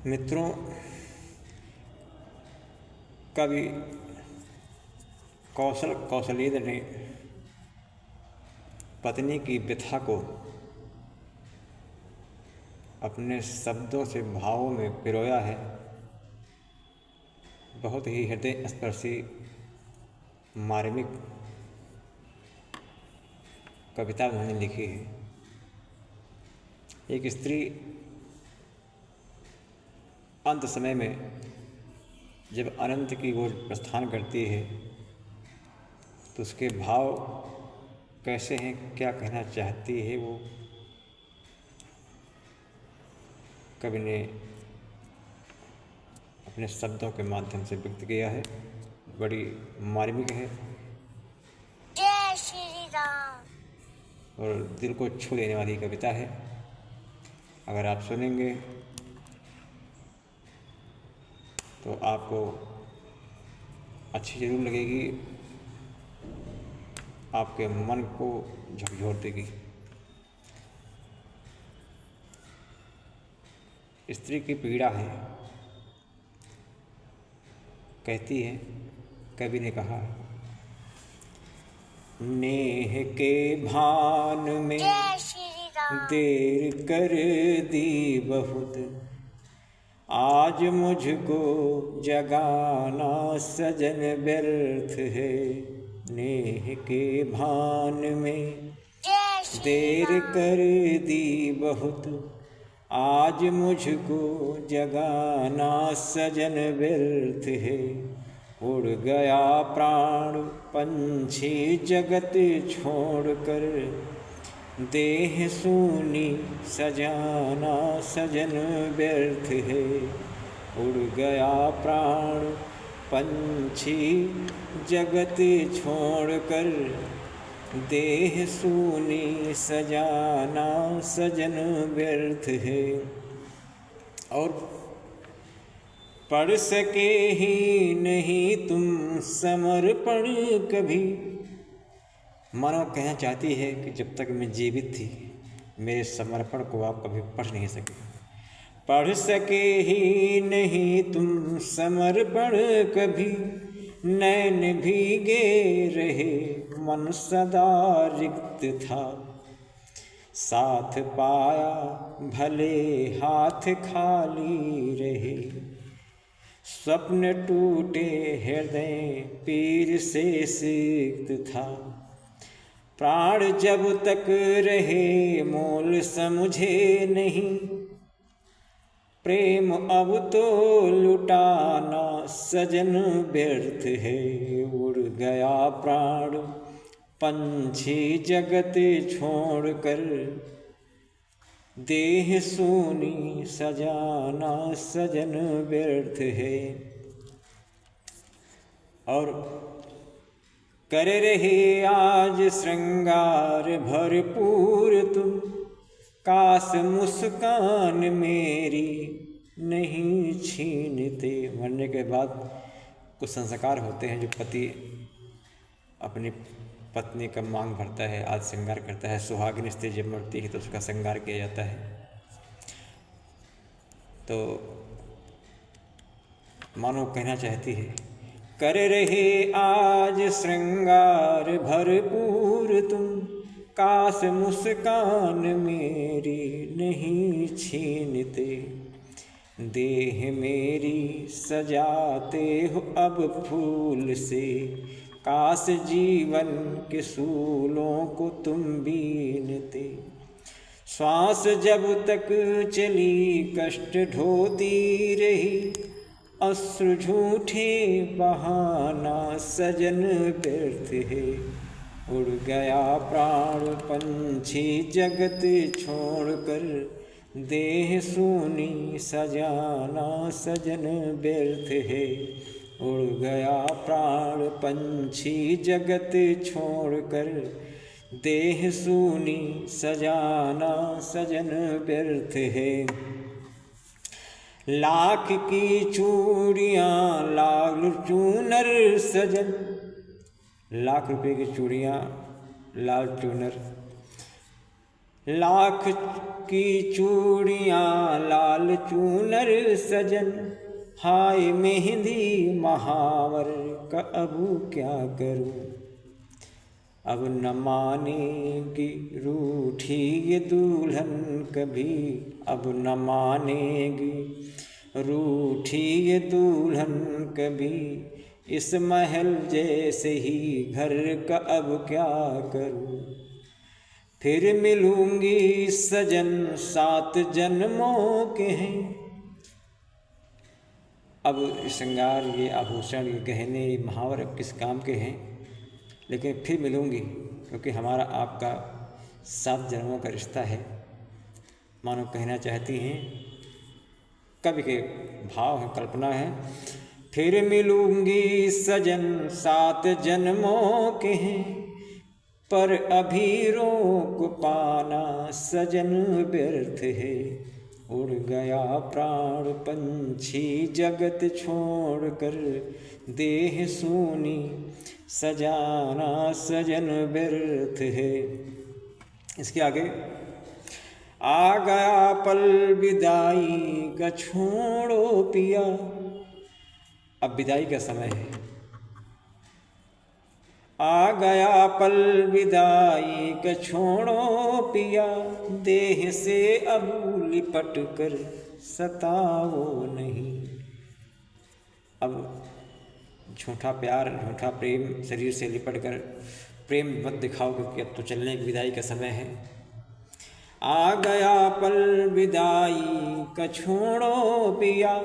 मित्रों, कवि कौशलेंद्र ने पत्नी की व्यथा को अपने शब्दों से भावों में पिरोया है। बहुत ही हृदय स्पर्शी मार्मिक कविता उन्होंने लिखी है। एक स्त्री अंत समय में जब अनंत की ओर प्रस्थान करती है तो उसके भाव कैसे हैं, क्या कहना चाहती है, वो कवि ने अपने शब्दों के माध्यम से व्यक्त किया है। बड़ी मार्मिक है जय श्री राम और दिल को छू लेने वाली कविता है। अगर आप सुनेंगे तो आपको अच्छी जरूर लगेगी, आपके मन को झकझोर देगी। स्त्री की पीड़ा है, कहती है, कवि ने कहा, नेह के भान में जय श्री राम देर कर दी बहुत, आज मुझको जगाना सजन व्यर्थ है। नेह के भान में जय श्री देर राम कर दी बहुत, आज मुझको जगाना सजन व्यर्थ है। उड़ गया प्राण पंछी जगत छोड़कर, देह सूनी सजाना सजन व्यर्थ है। उड़ गया प्राण पंछी जगत छोड़कर, देह सूनी सजाना सजन व्यर्थ है। और पढ़ सके ही नहीं तुम समर्पण कभी। मानो कहना चाहती है कि जब तक मैं जीवित थी मेरे समर्पण को आप कभी पढ़ नहीं सके। पढ़ सके ही नहीं तुम समर्पण कभी, नैन भीगे रहे मन सदा रिक्त था। साथ पाया भले हाथ खाली रहे, स्वप्न टूटे हृदय पीर से सिक्त था। प्राण जब तक रहे मोल समझे नहीं, प्रेम अब तो लुटाना सजन व्यर्थ है। उड़ गया प्राण पंछी जगत छोड़कर, देह सूनी सजाना सजन व्यर्थ है। और कर रहे आज श्रृंगार भरपूर तुम, काश मुस्कान मेरी नहीं छीनते। मरने के बाद कुछ संस्कार होते हैं जो पति अपनी पत्नी का मांग भरता है, आज श्रृंगार करता है। सुहागिन स्त्री जब मरती है तो उसका श्रृंगार किया जाता है। तो मानो कहना चाहती है, कर रहे आज श्रृंगार भरपूर तुम, काश मुस्कान मेरी नहीं छीनते। देह मेरी सजाते हो अब फूल से, काश जीवन के सूलों को तुम बीनते। श्वास जब तक चली कष्ट ढोती रही, अश्रु झूठे बहाना सजन व्यर्थ है। उड़ गया प्राण पंछी जगत छोड़कर, देह सूनी सजाना सजन व्यर्थ है। उड़ गया प्राण पंछी जगत छोड़कर, देह सूनी सजाना सजन व्यर्थ है। लाख की चूड़ियाँ लाल चूनर सजन, लाख रुपए की चूड़ियाँ लाल चूनर, लाख की चूड़ियाँ लाल चूनर सजन, हाय मेहंदी महावर का अबू क्या करूं। अब न मानेगी रूठी ये दुल्हन कभी, अब न मानेगी रूठी ये दुल्हन कभी, इस महल जैसे ही घर का अब क्या करूं। फिर मिलूंगी सजन 7 जन्मों के हैं। अब श्रृंगार ये आभूषण ये गहने ये महावर किस काम के हैं, लेकिन फिर मिलूंगी क्योंकि हमारा आपका 7 जन्मों का रिश्ता है। मानो कहना चाहती हैं, कवि के भाव है, कल्पना है। फिर मिलूंगी सजन 7 जन्मों के हैं, पर अभी रोक पाना सजन व्यर्थ है। उड़ गया प्राण पंछी जगत छोड़कर, देह सूनी सजाना सजन व्यर्थ है। इसके आगे, आ गया पल विदाई का छोड़ो पिया। अब विदाई का समय है। आ गया पल विदाई का छोड़ो पिया, देह से अब लिपट कर सताओ नहीं। अब झूठा प्यार झूठा प्रेम शरीर से लिपट कर प्रेम मत दिखाओ, क्योंकि अब तो चलने की विदाई का समय है। आ गया पल विदाई का छोड़ो पिया,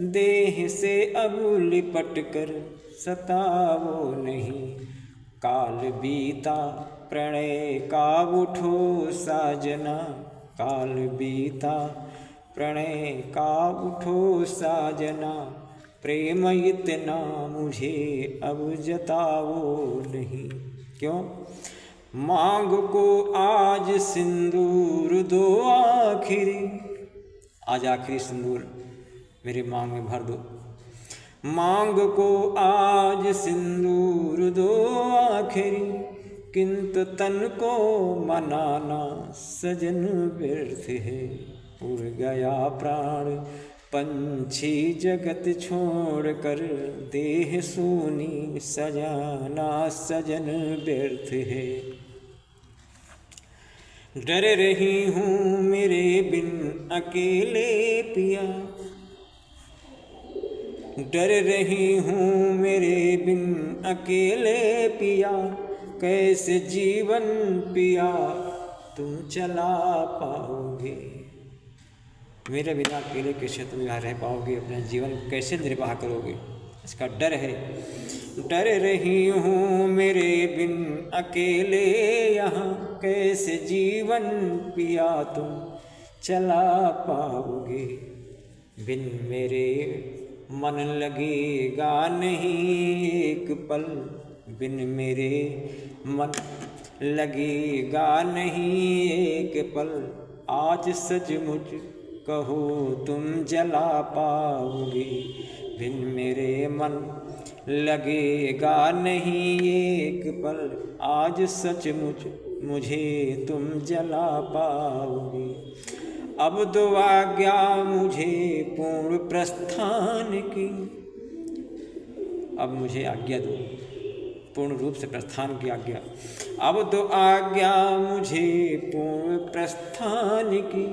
देह से अब लिपट कर सताओ नहीं। काल बीता प्रणय का उठो साजना, काल बीता प्रणय का उठो साजना, प्रेम इतना मुझे अब जताओ नहीं। क्यों? मांग को आज सिंदूर दो आखिरी, आज आखिरी सिंदूर मेरे मांग में भर दो। मांग को आज सिंदूर दो आखिरी, किंतु तन को मनाना सजन व्यर्थ है। उड़ गया प्राण पंछी जगत छोड़ कर, देह सूनी सजाना सजन व्यर्थ है। डर रही हूँ मेरे बिन अकेले पिया, डर रही हूँ मेरे बिन अकेले पिया, कैसे जीवन पिया तुम चला पाओगे। मेरे बिना अकेले कैसे तुम यहाँ रह पाओगे, अपना जीवन कैसे निर्वाह करोगे, इसका डर है। डर रही हूँ मेरे बिन अकेले यहाँ, कैसे जीवन पिया तुम चला पाओगे। बिन मेरे मन लगेगा नहीं एक पल, बिन मेरे मन लगेगा नहीं एक पल, आज सचमुच कहो तुम जला पाओगे। बिन मेरे मन लगेगा नहीं एक पल, आज सचमुच मुझे तुम जला पाओगे। अब दो आज्ञा मुझे पूर्ण प्रस्थान की, अब मुझे आज्ञा दो, पूर्ण रूप से प्रस्थान की आज्ञा। अब दो आज्ञा मुझे पूर्ण प्रस्थान की,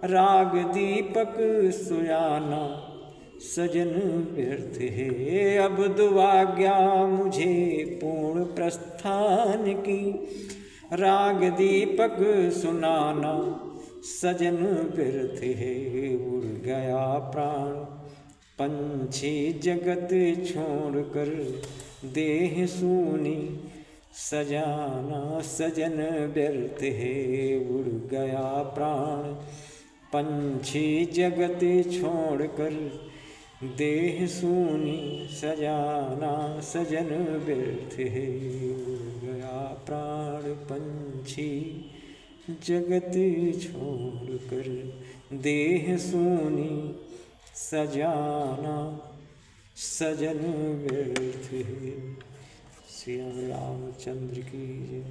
राग दीपक सुयाना सजन व्यर्थ है। अब दो आज्ञा मुझे पूर्ण प्रस्थान की, राग दीपक सुनाना सजन व्यर्थ है। उड़ गया प्राण पंछी जगत छोड़कर, देह सूनी सजाना सजन व्यर्थ है। उड़ गया प्राण पंछी जगत छोड़कर, देह सूनी सजाना सजन व्यर्थ है। उड़ गया प्राण पंछी जगत छोड़कर, देह सूनी सजाना सजन व्यर्थ है। श्री रामचंद्र की जय।